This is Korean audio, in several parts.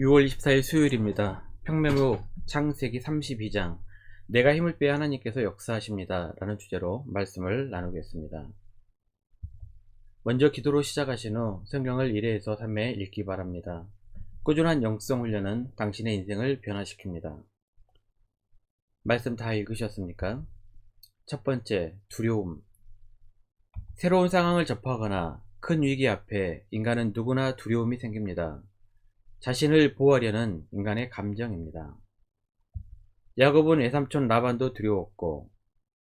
6월 24일 수요일입니다. 평매목 창세기 32장 내가 힘을 빼야 하나님께서 역사하십니다 라는 주제로 말씀을 나누겠습니다. 먼저 기도로 시작하신 후 성경을 1회에서 3회 읽기 바랍니다. 꾸준한 영성 훈련은 당신의 인생을 변화시킵니다. 말씀 다 읽으셨습니까? 첫 번째, 두려움. 새로운 상황을 접하거나 큰 위기 앞에 인간은 누구나 두려움이 생깁니다. 자신을 보호하려는 인간의 감정입니다. 야곱은 외삼촌 라반도 두려웠고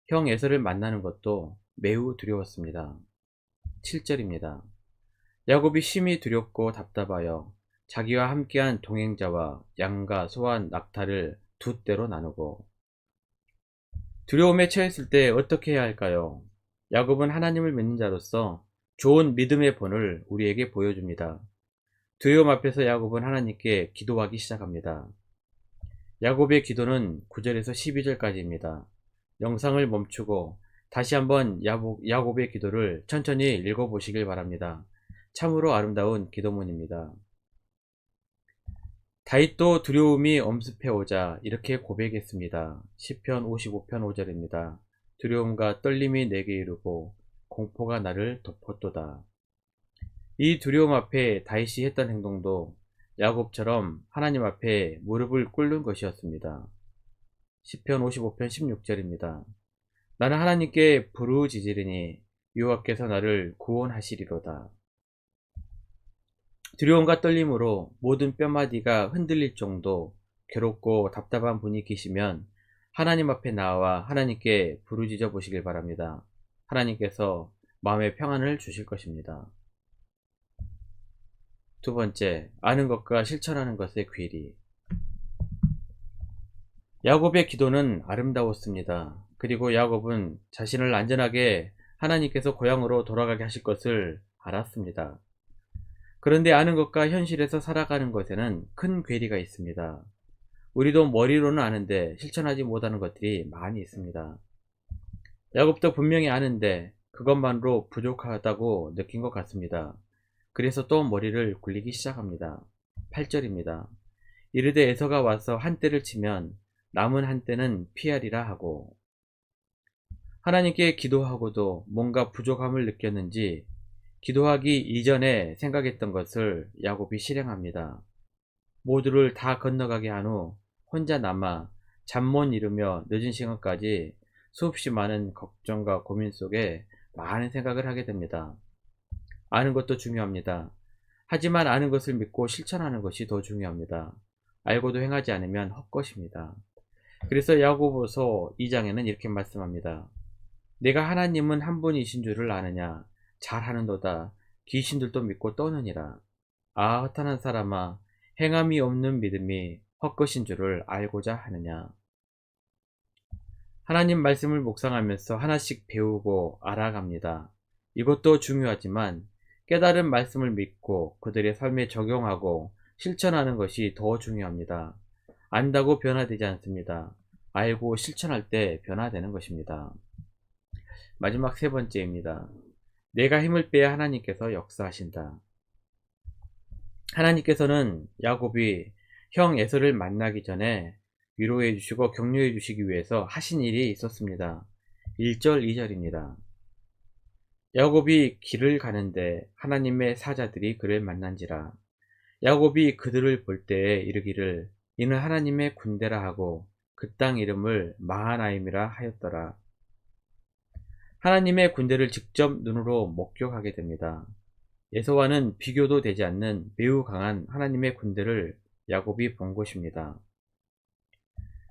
형 에서를 만나는 것도 매우 두려웠습니다. 7절입니다. 야곱이 심히 두렵고 답답하여 자기와 함께한 동행자와 양과 소와 낙타를 두 떼로 나누고. 두려움에 처했을 때 어떻게 해야 할까요? 야곱은 하나님을 믿는 자로서 좋은 믿음의 본을 우리에게 보여줍니다. 두려움 앞에서 야곱은 하나님께 기도하기 시작합니다. 야곱의 기도는 9절에서 12절까지입니다. 영상을 멈추고 다시 한번 야곱의 기도를 천천히 읽어보시길 바랍니다. 참으로 아름다운 기도문입니다. 다윗도 두려움이 엄습해오자 이렇게 고백했습니다. 시편 55편 5절입니다. 두려움과 떨림이 내게 이르고 공포가 나를 덮었도다. 이 두려움 앞에 다윗이 했던 행동도 야곱처럼 하나님 앞에 무릎을 꿇는 것이었습니다. 시편 55편 16절입니다. 나는 하나님께 부르짖으리니 여호와께서 나를 구원하시리로다. 두려움과 떨림으로 모든 뼈마디가 흔들릴 정도 괴롭고 답답한 분이 계시면 하나님 앞에 나와 하나님께 부르짖어 보시길 바랍니다. 하나님께서 마음의 평안을 주실 것입니다. 두 번째, 아는 것과 실천하는 것의 괴리. 야곱의 기도는 아름다웠습니다. 그리고 야곱은 자신을 안전하게 하나님께서 고향으로 돌아가게 하실 것을 알았습니다. 그런데 아는 것과 현실에서 살아가는 것에는 큰 괴리가 있습니다. 우리도 머리로는 아는데 실천하지 못하는 것들이 많이 있습니다. 야곱도 분명히 아는데 그것만으로 부족하다고 느낀 것 같습니다. 그래서 또 머리를 굴리기 시작합니다. 8절입니다. 이르되 에서가 와서 한 떼를 치면 남은 한 떼는 피하리라 하고. 하나님께 기도하고도 뭔가 부족함을 느꼈는지 기도하기 이전에 생각했던 것을 야곱이 실행합니다. 모두를 다 건너가게 한 후 혼자 남아 잠 못 이루며 늦은 시간까지 수없이 많은 걱정과 고민 속에 많은 생각을 하게 됩니다. 아는 것도 중요합니다. 하지만 아는 것을 믿고 실천하는 것이 더 중요합니다. 알고도 행하지 않으면 헛것입니다. 그래서 야고보서 2장에는 이렇게 말씀합니다. 내가 하나님은 한 분이신 줄을 아느냐? 잘하는도다. 귀신들도 믿고 떠느니라. 아, 허탄한 사람아, 행함이 없는 믿음이 헛것인 줄을 알고자 하느냐? 하나님 말씀을 묵상하면서 하나씩 배우고 알아갑니다. 이것도 중요하지만 깨달은 말씀을 믿고 그들의 삶에 적용하고 실천하는 것이 더 중요합니다. 안다고 변화되지 않습니다. 알고 실천할 때 변화되는 것입니다. 마지막 세 번째입니다. 내가 힘을 빼야 하나님께서 역사하신다. 하나님께서는 야곱이 형 에서를 만나기 전에 위로해 주시고 격려해 주시기 위해서 하신 일이 있었습니다. 1절 2절입니다. 야곱이 길을 가는데 하나님의 사자들이 그를 만난지라. 야곱이 그들을 볼 때에 이르기를 이는 하나님의 군대라 하고 그 땅 이름을 마하나임이라 하였더라. 하나님의 군대를 직접 눈으로 목격하게 됩니다. 에서와는 비교도 되지 않는 매우 강한 하나님의 군대를 야곱이 본 것입니다.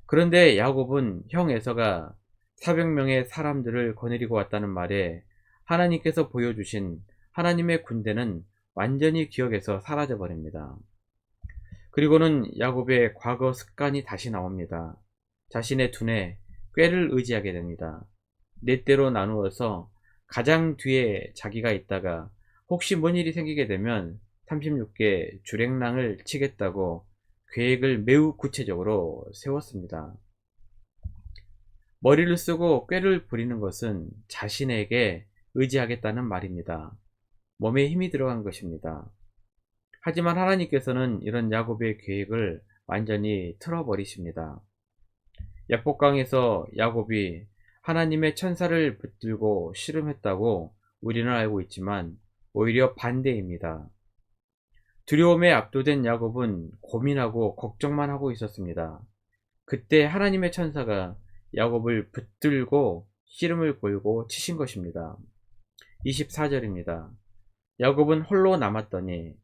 그런데 야곱은 형 에서가 400명의 사람들을 거느리고 왔다는 말에 하나님께서 보여주신 하나님의 군대는 완전히 기억에서 사라져 버립니다. 그리고는 야곱의 과거 습관이 다시 나옵니다. 자신의 두뇌, 꾀를 의지하게 됩니다. 네 떼로 나누어서 가장 뒤에 자기가 있다가 혹시 뭔 일이 생기게 되면 36개 주랭랑을 치겠다고 계획을 매우 구체적으로 세웠습니다. 머리를 쓰고 꾀를 부리는 것은 자신에게 의지하겠다는 말입니다. 몸에 힘이 들어간 것입니다. 하지만 하나님께서는 이런 야곱의 계획을 완전히 틀어버리십니다. 약복강에서 야곱이 하나님의 천사를 붙들고 씨름했다고 우리는 알고 있지만 오히려 반대입니다. 두려움에 압도된 야곱은 고민하고 걱정만 하고 있었습니다. 그때 하나님의 천사가 야곱을 붙들고 씨름을 걸고 치신 것입니다. 24절입니다. 야곱은 홀로 남았더니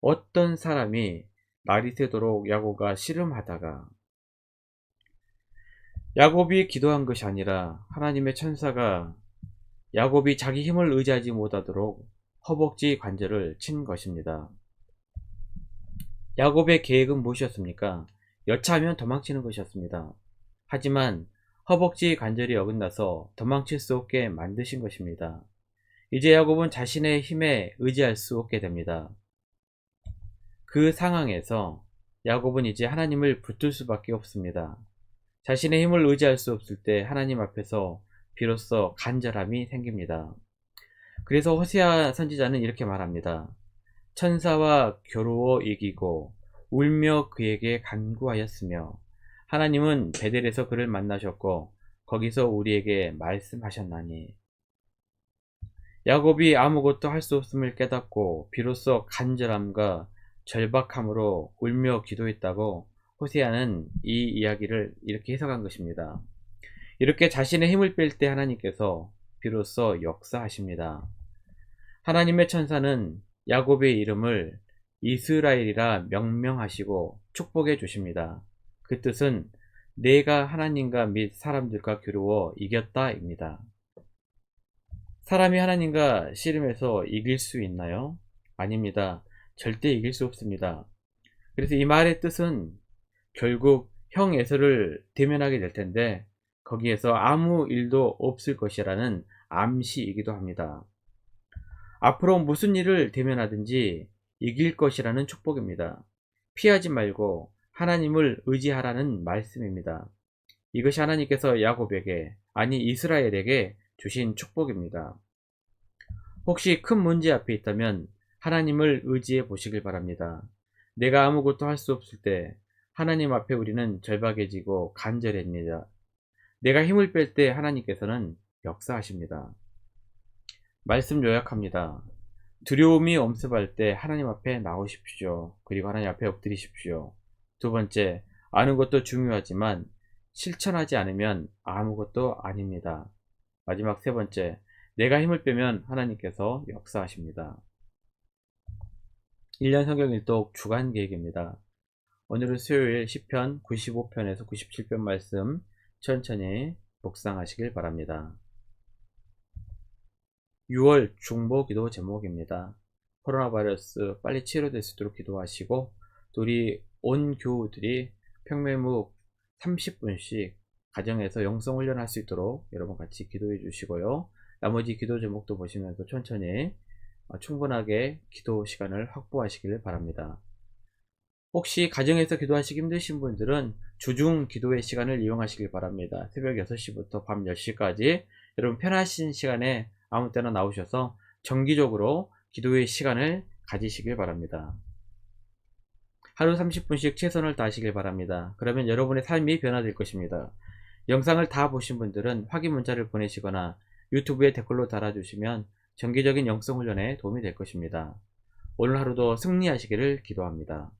어떤 사람이 날이 새도록 야곱과 씨름하다가, 야곱이 기도한 것이 아니라 하나님의 천사가 야곱이 자기 힘을 의지하지 못하도록 허벅지 관절을 친 것입니다. 야곱의 계획은 무엇이었습니까? 여차하면 도망치는 것이었습니다. 하지만 허벅지 관절이 어긋나서 도망칠 수 없게 만드신 것입니다. 이제 야곱은 자신의 힘에 의지할 수 없게 됩니다. 그 상황에서 야곱은 이제 하나님을 붙들 수밖에 없습니다. 자신의 힘을 의지할 수 없을 때 하나님 앞에서 비로소 간절함이 생깁니다. 그래서 호세아 선지자는 이렇게 말합니다. 천사와 겨루어 이기고 울며 그에게 간구하였으며 하나님은 베델에서 그를 만나셨고 거기서 우리에게 말씀하셨나니. 야곱이 아무것도 할 수 없음을 깨닫고 비로소 간절함과 절박함으로 울며 기도했다고 호세아는 이 이야기를 이렇게 해석한 것입니다. 이렇게 자신의 힘을 뺄 때 하나님께서 비로소 역사하십니다. 하나님의 천사는 야곱의 이름을 이스라엘이라 명명하시고 축복해 주십니다. 그 뜻은 내가 하나님과 및 사람들과 겨루어 이겼다입니다. 사람이 하나님과 씨름해서 이길 수 있나요? 아닙니다. 절대 이길 수 없습니다. 그래서 이 말의 뜻은 결국 형 에서를 대면하게 될 텐데 거기에서 아무 일도 없을 것이라는 암시이기도 합니다. 앞으로 무슨 일을 대면하든지 이길 것이라는 축복입니다. 피하지 말고 하나님을 의지하라는 말씀입니다. 이것이 하나님께서 야곱에게, 아니 이스라엘에게 주신 축복입니다. 혹시 큰 문제 앞에 있다면 하나님을 의지해 보시길 바랍니다. 내가 아무것도 할 수 없을 때 하나님 앞에 우리는 절박해지고 간절해집니다. 내가 힘을 뺄 때 하나님께서는 역사하십니다. 말씀 요약합니다. 두려움이 엄습할 때 하나님 앞에 나오십시오. 그리고 하나님 앞에 엎드리십시오. 두 번째, 아는 것도 중요하지만 실천하지 않으면 아무것도 아닙니다. 마지막 세 번째, 내가 힘을 빼면 하나님께서 역사하십니다. 1년 성경 일독 주간 계획입니다. 오늘은 수요일 시편 95편에서 97편 말씀 천천히 묵상하시길 바랍니다. 6월 중보기도 제목입니다. 코로나 바이러스 빨리 치료될 수 있도록 기도하시고 또 우리 온 교우들이 평매묵 30분씩 가정에서 영성 훈련할 수 있도록 여러분 같이 기도해 주시고요. 나머지 기도 제목도 보시면서 천천히 충분하게 기도 시간을 확보하시길 바랍니다. 혹시 가정에서 기도하시기 힘드신 분들은 주중 기도의 시간을 이용하시길 바랍니다. 새벽 6시부터 밤 10시까지 여러분 편하신 시간에 아무 때나 나오셔서 정기적으로 기도의 시간을 가지시길 바랍니다. 하루 30분씩 최선을 다하시길 바랍니다. 그러면 여러분의 삶이 변화될 것입니다. 영상을 다 보신 분들은 확인 문자를 보내시거나 유튜브에 댓글로 달아주시면 정기적인 영성 훈련에 도움이 될 것입니다. 오늘 하루도 승리하시기를 기도합니다.